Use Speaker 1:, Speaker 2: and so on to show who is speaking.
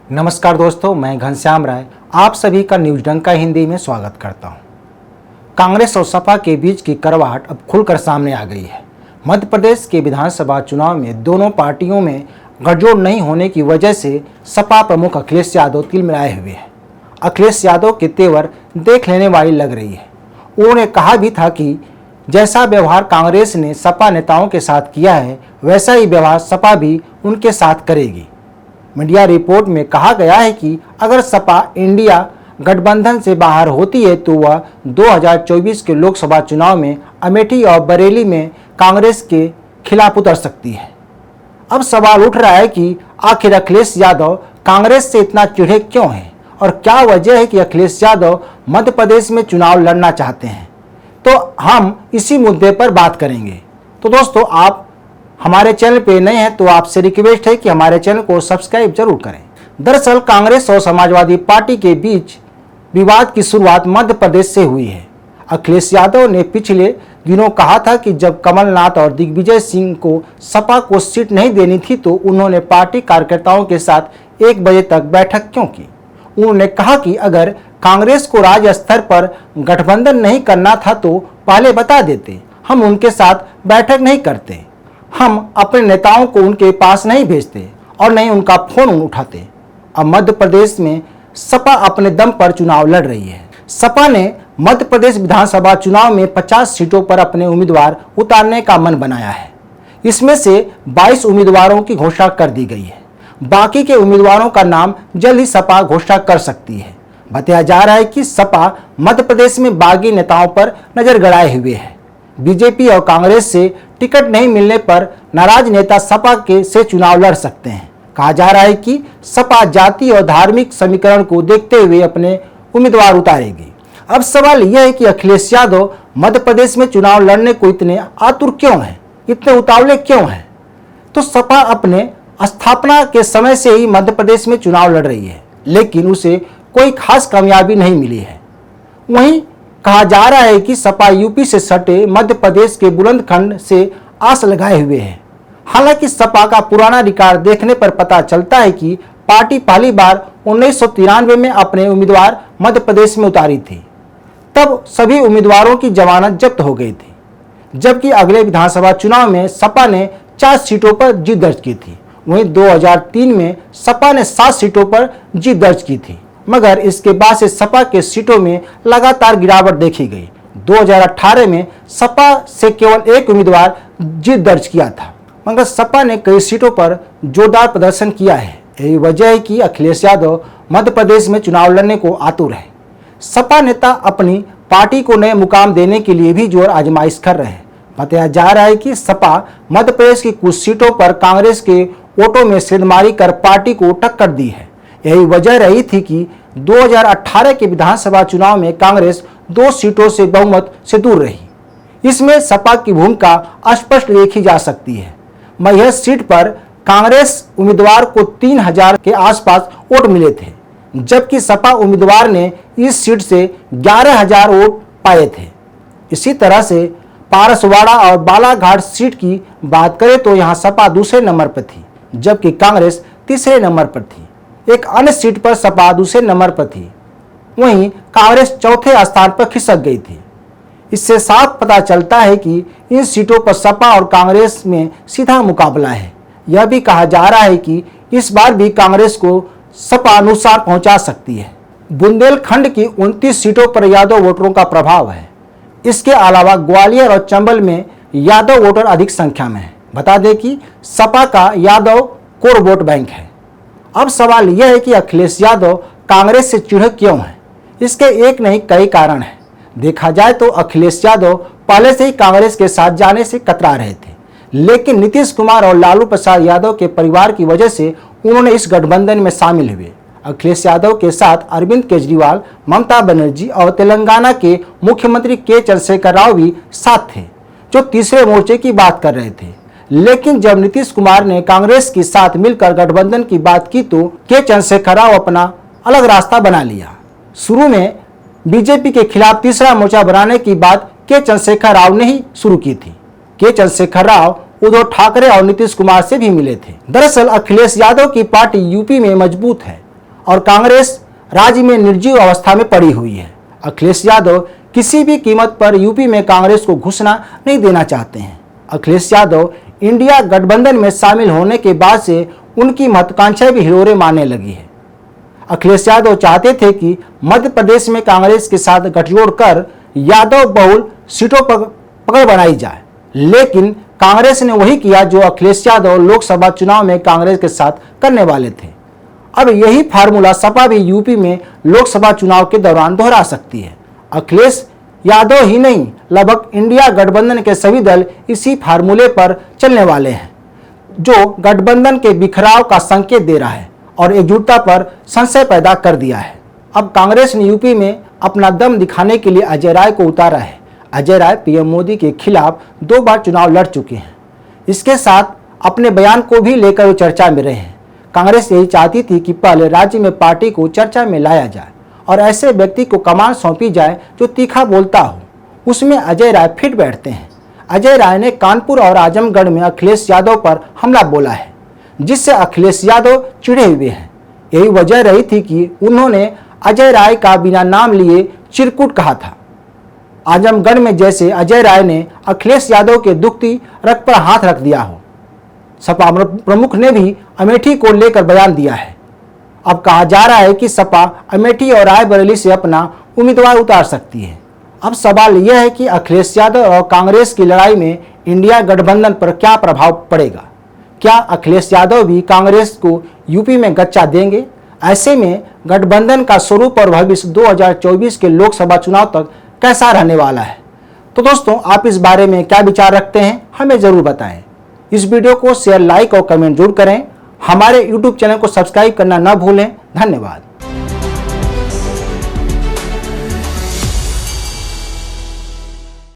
Speaker 1: नमस्कार दोस्तों, मैं घनश्याम राय आप सभी का न्यूज डंका हिंदी में स्वागत करता हूं। कांग्रेस और सपा के बीच की करवाट अब खुलकर सामने आ गई है। मध्य प्रदेश के विधानसभा चुनाव में दोनों पार्टियों में गठजोड़ नहीं होने की वजह से सपा प्रमुख अखिलेश यादव तिलमिलाए हुए हैं। अखिलेश यादव के तेवर देख लेने वाली लग रही है। उन्होंने कहा भी था कि जैसा व्यवहार कांग्रेस ने सपा नेताओं के साथ किया है, वैसा ही व्यवहार सपा भी उनके साथ करेगी। मीडिया रिपोर्ट में कहा गया है कि अगर सपा इंडिया गठबंधन से बाहर होती है तो वह 2024 के लोकसभा चुनाव में अमेठी और बरेली में कांग्रेस के खिलाफ उतर सकती है। अब सवाल उठ रहा है कि आखिर अखिलेश यादव कांग्रेस से इतना चिढ़े क्यों हैं और क्या वजह है कि अखिलेश यादव मध्य प्रदेश में चुनाव लड़ना चाहते हैं। तो हम इसी मुद्दे पर बात करेंगे। तो दोस्तों, आप हमारे चैनल पे नए हैं तो आपसे रिक्वेस्ट है कि हमारे चैनल को सब्सक्राइब जरूर करें। दरअसल कांग्रेस और समाजवादी पार्टी के बीच विवाद की शुरुआत मध्य प्रदेश से हुई है। अखिलेश यादव ने पिछले दिनों कहा था कि जब कमलनाथ और दिग्विजय सिंह को सपा को सीट नहीं देनी थी तो उन्होंने पार्टी कार्यकर्ताओं के साथ 1 बजे तक बैठक क्यों की। उन्होंने कहा कि अगर कांग्रेस को राज्य स्तर पर गठबंधन नहीं करना था तो पहले बता देते, हम उनके साथ बैठक नहीं करते, हम अपने नेताओं को उनके पास नहीं भेजते और नहीं उनका फोन उठाते। अब मध्य प्रदेश में सपा अपने दम पर चुनाव लड़ रही है। सपा ने मध्य प्रदेश विधानसभा चुनाव में 50 सीटों पर अपने उम्मीदवार उतारने का मन बनाया है। इसमें से 22 उम्मीदवारों की घोषणा कर दी गई है। बाकी के उम्मीदवारों का नाम जल्द ही सपा घोषणा कर सकती है। बताया जा रहा है कि सपा मध्य प्रदेश में बागी नेताओं पर नजर गड़ाए हुए है। बीजेपी और कांग्रेस से टिकट नहीं मिलने पर नाराज नेता सपा के से चुनाव लड़ सकते हैं। कहा जा रहा है कि सपा जाति और धार्मिक समीकरण को देखते हुए अपने उम्मीदवार उतारेगी। अब सवाल यह है कि अखिलेश यादव मध्य प्रदेश में चुनाव लड़ने को इतने आतुर क्यों हैं, इतने उतावले क्यों हैं। तो सपा अपने स्थापना के समय से ही मध्य प्रदेश में चुनाव लड़ रही है, लेकिन उसे कोई खास कामयाबी नहीं मिली है। वहीं कहा जा रहा है कि सपा यूपी से सटे मध्य प्रदेश के बुलंदखंड से आस लगाए हुए है। हालांकि सपा का पुराना रिकॉर्ड देखने पर पता चलता है कि पार्टी पहली बार 1993 में अपने उम्मीदवार मध्य प्रदेश में उतारी थी। तब सभी उम्मीदवारों की जमानत जब्त हो गई थी, जबकि अगले विधानसभा चुनाव में सपा ने 4 सीटों पर जीत दर्ज की थी। वहीं 2003 में सपा ने 7 सीटों पर जीत दर्ज की थी, मगर इसके बाद से सपा के सीटों में लगातार गिरावट देखी गई। 2018 में सपा से केवल 1 उम्मीदवार जीत दर्ज किया था, मगर सपा ने कई सीटों पर जोरदार प्रदर्शन किया है। यही वजह है कि अखिलेश यादव मध्य प्रदेश में चुनाव लड़ने को आतुर है। सपा नेता अपनी पार्टी को नए मुकाम देने के लिए भी जोर आजमाइश कर रहे हैं। बताया जा रहा है कि सपा मध्य प्रदेश की कुछ सीटों पर कांग्रेस के वोटों में सेंधमारी कर पार्टी को टक्कर दी है। यही वजह रही थी कि 2018 के विधानसभा चुनाव में कांग्रेस 2 सीटों से बहुमत से दूर रही। इसमें सपा की भूमिका स्पष्ट देखी जा सकती है। मैहर सीट पर कांग्रेस उम्मीदवार को 3000 के आसपास वोट मिले थे, जबकि सपा उम्मीदवार ने इस सीट से 11000 वोट पाए थे। इसी तरह से पारसवाड़ा और बालाघाट सीट की बात करें तो यहाँ सपा दूसरे नंबर पर थी, जबकि कांग्रेस तीसरे नंबर पर थी। एक अन्य सीट पर सपा दूसरे नंबर पर थी, वहीं कांग्रेस चौथे स्थान पर खिसक गई थी। इससे साफ पता चलता है कि इन सीटों पर सपा और कांग्रेस में सीधा मुकाबला है। यह भी कहा जा रहा है कि इस बार भी कांग्रेस को सपा नुकसान पहुंचा सकती है। बुंदेलखंड की 29 सीटों पर यादव वोटरों का प्रभाव है। इसके अलावा ग्वालियर और चंबल में यादव वोटर अधिक संख्या में है। बता दें कि सपा का यादव कोर वोट बैंक है। अब सवाल यह है कि अखिलेश यादव कांग्रेस से चिढ़े क्यों हैं। इसके एक नहीं कई कारण हैं। देखा जाए तो अखिलेश यादव पहले से ही कांग्रेस के साथ जाने से कतरा रहे थे, लेकिन नीतीश कुमार और लालू प्रसाद यादव के परिवार की वजह से उन्होंने इस गठबंधन में शामिल हुए। अखिलेश यादव के साथ अरविंद केजरीवाल, ममता बनर्जी और तेलंगाना के मुख्यमंत्री के चंद्रशेखर राव भी साथ थे, जो तीसरे मोर्चे की बात कर रहे थे। लेकिन जब नीतीश कुमार ने कांग्रेस के साथ मिलकर गठबंधन की बात की तो के चंद्रशेखर राव अपना अलग रास्ता बना लिया। शुरू में बीजेपी के खिलाफ तीसरा मोर्चा बनाने की बात के चंद्रशेखर राव ने ही शुरू की थी। के चंद्रशेखर राव उद्धव ठाकरे और नीतीश कुमार से भी मिले थे। दरअसल अखिलेश यादव की पार्टी यूपी में मजबूत है, और कांग्रेस राज्य में निर्जीव अवस्था में पड़ी हुई है। अखिलेश यादव किसी भी कीमत पर यूपी में कांग्रेस को घुसना नहीं देना चाहते हैं। अखिलेश यादव इंडिया गठबंधन में शामिल होने के बाद से उनकी महत्वाकांक्षाएं भी हिलोरे मारने लगी है। अखिलेश यादव चाहते थे कि मध्य प्रदेश में कांग्रेस के साथ गठजोड़ कर यादव बहुल सीटों पर पकड़ बनाई जाए, लेकिन कांग्रेस ने वही किया जो अखिलेश यादव लोकसभा चुनाव में कांग्रेस के साथ करने वाले थे। अब यही फार्मूला सपा भी यूपी में लोकसभा चुनाव के दौरान दोहरा सकती है। अखिलेश यादव ही नहीं, लगभग इंडिया गठबंधन के सभी दल इसी फार्मूले पर चलने वाले हैं, जो गठबंधन के बिखराव का संकेत दे रहा है और एकजुटता पर संशय पैदा कर दिया है। अब कांग्रेस ने यूपी में अपना दम दिखाने के लिए अजय राय को उतारा है। अजय राय पीएम मोदी के खिलाफ 2 बार चुनाव लड़ चुके हैं। इसके साथ अपने बयान को भी लेकर वो चर्चा में रहे हैं। कांग्रेस यही चाहती थी कि पहले राज्य में पार्टी को चर्चा में लाया जाए और ऐसे व्यक्ति को कमान सौंपी जाए जो तीखा बोलता हो। उसमें अजय राय फिट बैठते हैं। अजय राय ने कानपुर और आजमगढ़ में अखिलेश यादव पर हमला बोला है, जिससे अखिलेश यादव चिढ़े हुए हैं। यही वजह रही थी कि उन्होंने अजय राय का बिना नाम लिए चिरकुट कहा था। आजमगढ़ में जैसे अजय राय ने अखिलेश यादव के दुखती रग पर हाथ रख दिया हो। सपा प्रमुख ने भी अमेठी को लेकर बयान दिया है। अब कहा जा रहा है कि सपा अमेठी और रायबरेली से अपना उम्मीदवार उतार सकती है। अब सवाल यह है कि अखिलेश यादव और कांग्रेस की लड़ाई में इंडिया गठबंधन पर क्या प्रभाव पड़ेगा। क्या अखिलेश यादव भी कांग्रेस को यूपी में गच्चा देंगे? ऐसे में गठबंधन का स्वरूप और भविष्य 2024 के लोकसभा चुनाव तक कैसा रहने वाला है? तो दोस्तों, आप इस बारे में क्या विचार रखते हैं, हमें जरूर बताएं। इस वीडियो को शेयर, लाइक और कमेंट जरूर करें। हमारे YouTube चैनल को सब्सक्राइब करना न भूलें। धन्यवाद।